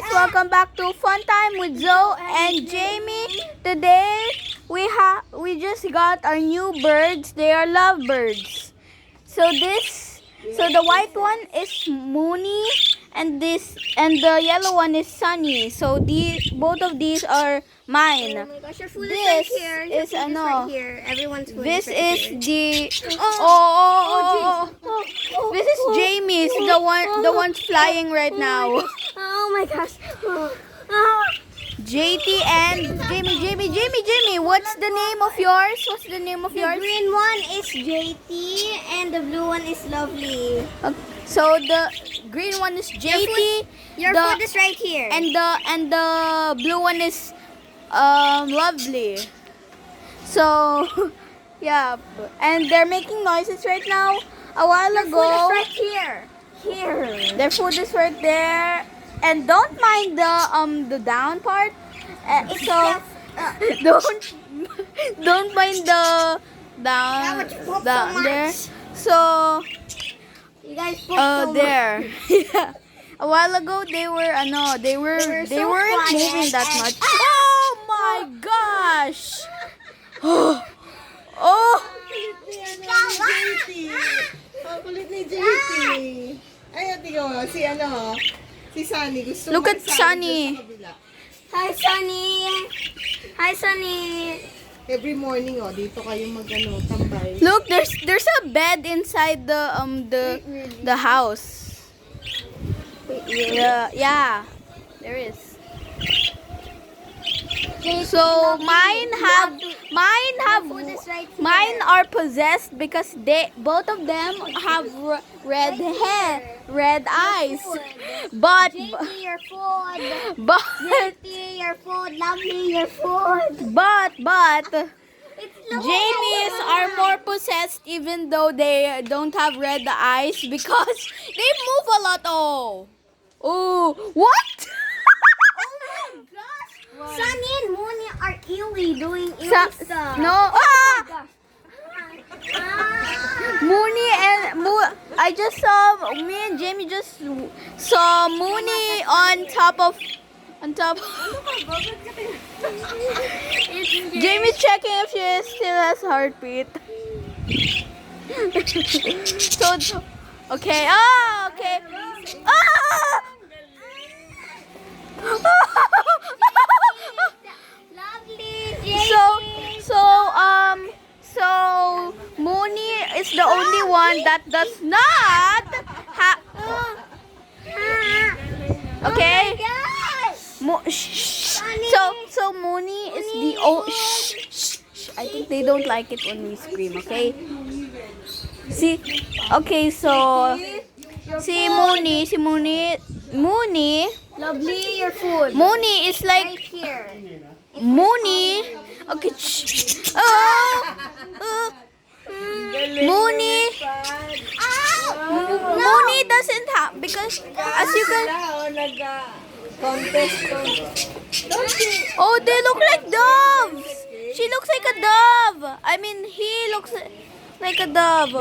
guys, welcome back to Fun Time with Zoe and Jamie. Today we just got our new birds. They are lovebirds. So the white one is Mooney and the yellow one is Sunny. So both of these are mine. Oh my gosh, your food This is right here. Your is food is right here. Everyone's food This is right is here. This is Jamie's, the one's flying right now. Oh my gosh. JT and Jamie, what's the name of yours? What's the name of The yours? green one is JT and the blue one is Lovely. So the green one is JT, Your the- food is right here. and the blue one is Lovely. So yeah, and they're making noises right now. A while your food ago, is right here. Here. their food is right there, and don't mind the down part. It's So just, don't mind the That would poop so down much. there. So you guys poop so much. there. Yeah. A while ago they weren't so quiet moving that and- much. Oh my gosh. Oh. Kulit ni JT. Ayun, tingnan mo. Si Sunny. Gusto Look at mag-Sunny Sunny. dun sa kabila. Hi, Sunny. Hi, Sunny. Every morning, dito kayo tambay. Look, there's a bed inside the house. Wait, really? Yeah, there is. JT, So Lovely, mine have food is right here. mine are possessed because both of them have red hair, red eyes. But JT, your food. but JT, your food. Lovely, your food. but It's Jamie's are more possessed even though they don't have red eyes because they move a lot. Oh, what? Sunny and Mooney are ewy doing ewy stuff. No. Mooney and I just saw me and Jamie just saw Mooney on top. Jamie's checking if she still has heartbeat. So okay. Okay. Lovely, JT. So Mooney is the only one that does not have. Okay. So Mooney is the I think they don't like it when we scream. Okay. Okay. So Mooney. Lovely, your food. Mooney is like Right here. Mooney. Okay. Mooney. Mooney doesn't have because as you can. Oh, they look like doves. She looks like a dove. I mean, he looks like a dove.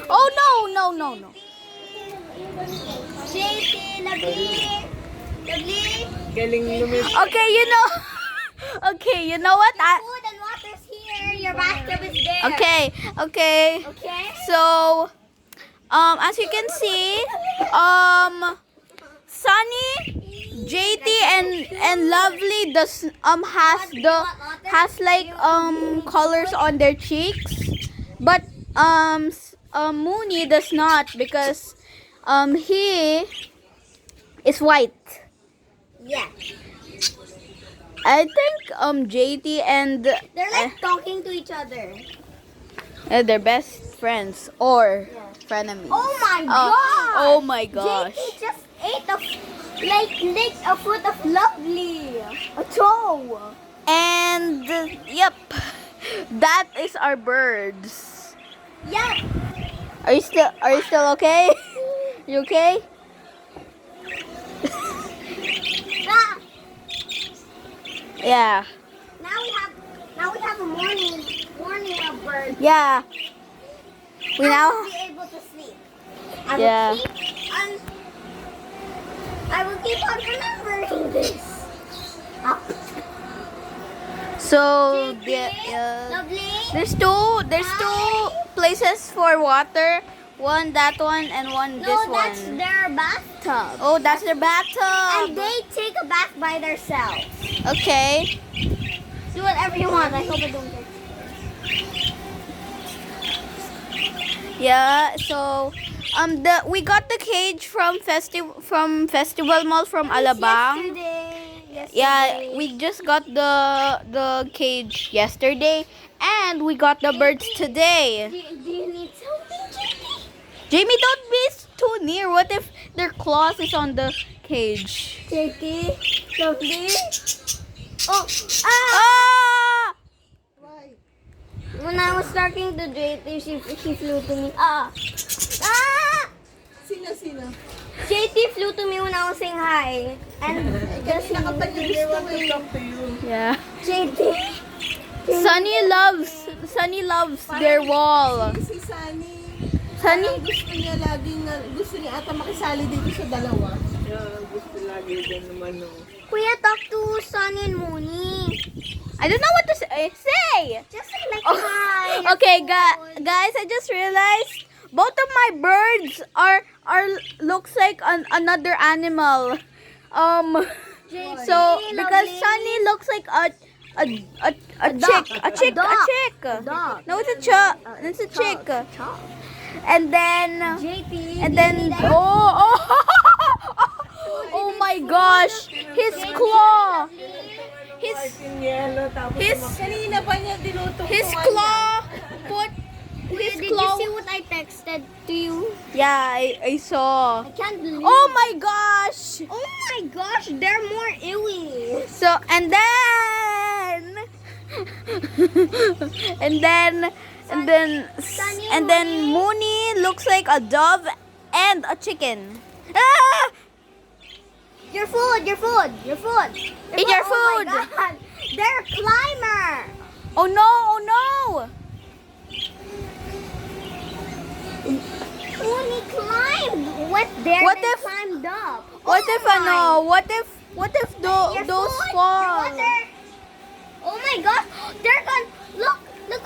Oh no. JT, lovely. Lovely. Galing lumit. Okay, you know what? Food and water's here. Your bathtub is there. Okay. Okay? So, as you can see, Sunny, JT, and Lovely has like colors on their cheeks, but Mooney does not because he is white. Yeah. I think JT and They're like talking to each other. they're best friends or frenemies. Oh my god! Oh my gosh. JT just ate licked a foot of Lovely. A toe. And yep, that is our birds. Yeah. Are you still okay? You okay? Ah, Yeah. now we have a morning of birds. Yeah. We I now will be able to sleep. I Yeah. will sleep keep on remembering this. Up. So Lovely. there's two places for water. One that one and one No, this that's one. their bathtub. Oh, that's their And bathtub. they take a bath by themselves. Okay. Do whatever you want. I hope I don't get Yeah. So we got the cage from Festival Mall from Alabang. Yesterday. Yeah, we just got the cage yesterday, and we got the birds today. Do you need something, JT? Jamie, don't be too near. What if their claws is on the cage? JT, lovely. Oh, ah! Ah! Why? When I was talking to JT, she flew to me. Ah! Ah! Sino? JT flew to me when I was saying hi. And just Kanina ka pa niya. They want to talk to you. Yeah. JT. Sunny loves their wall. Si Sunny. Sunny? Parang gusto niya ata makisali dito sa dalawa. Yeah, gusto lagi din naman no. Kuya, talk to Sonny and Mooney. I don't know what to say. Just say like Oh, hi. okay, guys, I just realized both of my birds are looks like another animal. JT, So because lovely. Sunny looks like a duck. chick. A dog. No, it's a chick. And then JT. and then oh my gosh, his claw. His Kanina pa niya tinutukuan his claw put Kuya, his did you claw. see what I texted to you? Yeah, I saw. I can't believe Oh it. my gosh. Oh my gosh, they're more ewy. So and then and then Mooney looks like a dove and a chicken. Ah! Your food. Eat your Oh food. my God. They're a climber. Oh no! Mooney climbed. What there? What they if- climbed up? What Oh if my. what if Your those food, fall? your water. Oh my gosh, they're gonna look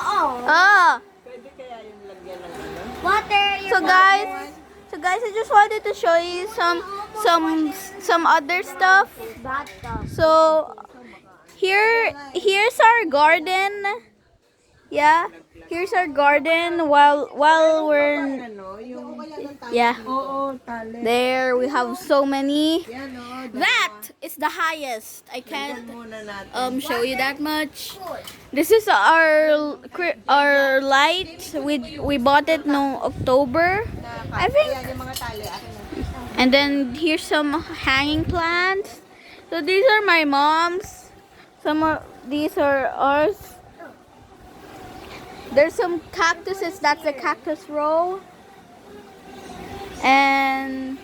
all. Ah. Pwede kaya yung lagyan ng ano? Water. Your So water. guys, I just wanted to show you some other stuff. Bathtub. So here's our garden. Yeah, here's our garden while we're Ano, yung yeah. Oo, tali. There we have so many. Yan o. That is the highest. I can't Muna natin. show you that much. Food. This is our light. We bought it no October, I think. Yan yung mga tali. Akin na. And then here's some hanging plants. So these are my mom's. These are ours. There's some cactuses. That's the cactus row. And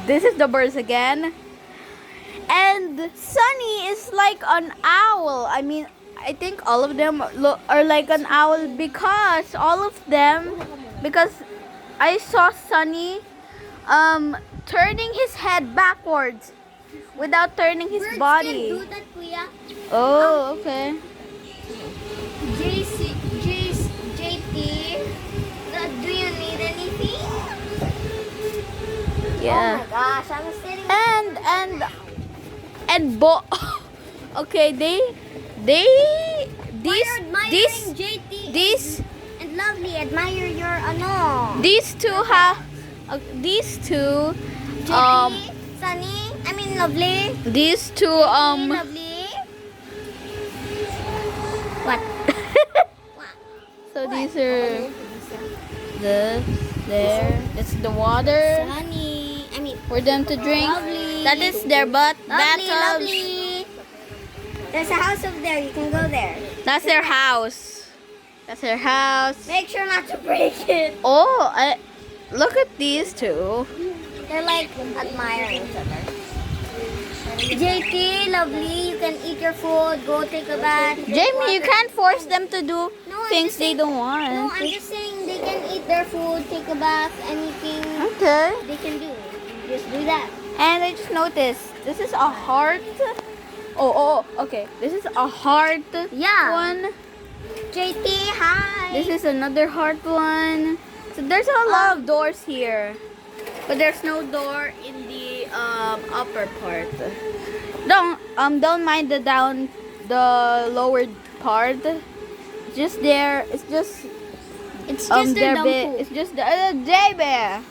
this is the birds again. And Sunny is like an owl. I mean, I think all of them are like an owl because because I saw Sunny turning his head backwards without turning his Birds body. can do that, Kuya. Oh, okay. JT, do you need anything? Yeah. Oh my gosh, I was sitting. Okay, Why you're admiring JT these and Lovely, admire your ano. these two JT, Sunny, I mean Lovely. these two Lovely. What? so these are that's the water Sunny, I mean for them to drink. Lovely. That is their bathtubs. Lovely. There's a house over there. You can go there. That's their house. That's their house. Make sure not to break it. Oh, look at these two. They're like admiring each other. JT, Lovely, you can eat your food, go take a bath. drink Jamie, you water. can't force them to do No, I'm things just they saying- don't No, want. I'm just saying they can eat their food, take a bath, anything Okay. they can do. Just do that. And I just noticed this is a heart. Oh, okay. This is a heart Yeah. one. JT, hi. This is another heart one. So there's a lot of doors here, but there's no door in the upper part. Don't mind the lower part. Just there. It's just It's just their dumb bit. poop. It's just the J-Bear.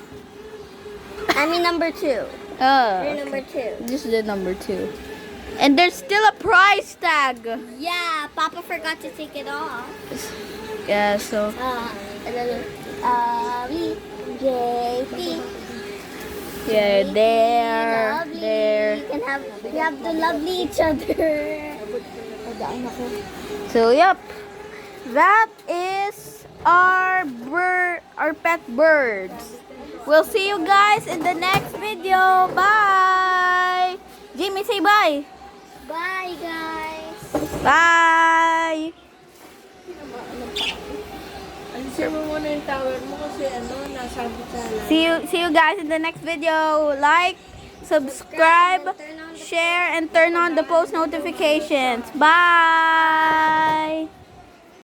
I mean number 2. You're number 2. Just the number 2. And there's still a price tag. Yeah, Papa forgot to take it off. Yeah, so JT. yeah, there, Lovely. there. We have to lovely each other. So yep, that is our pet birds. We'll see you guys in the next video. Bye. Jimmy, say bye. Bye, guys. Bye. Alisin mo muna yung tower mo kasi nasabit sa lahat. See you guys in the next video. Like, subscribe, share, and turn on the post notifications. Bye.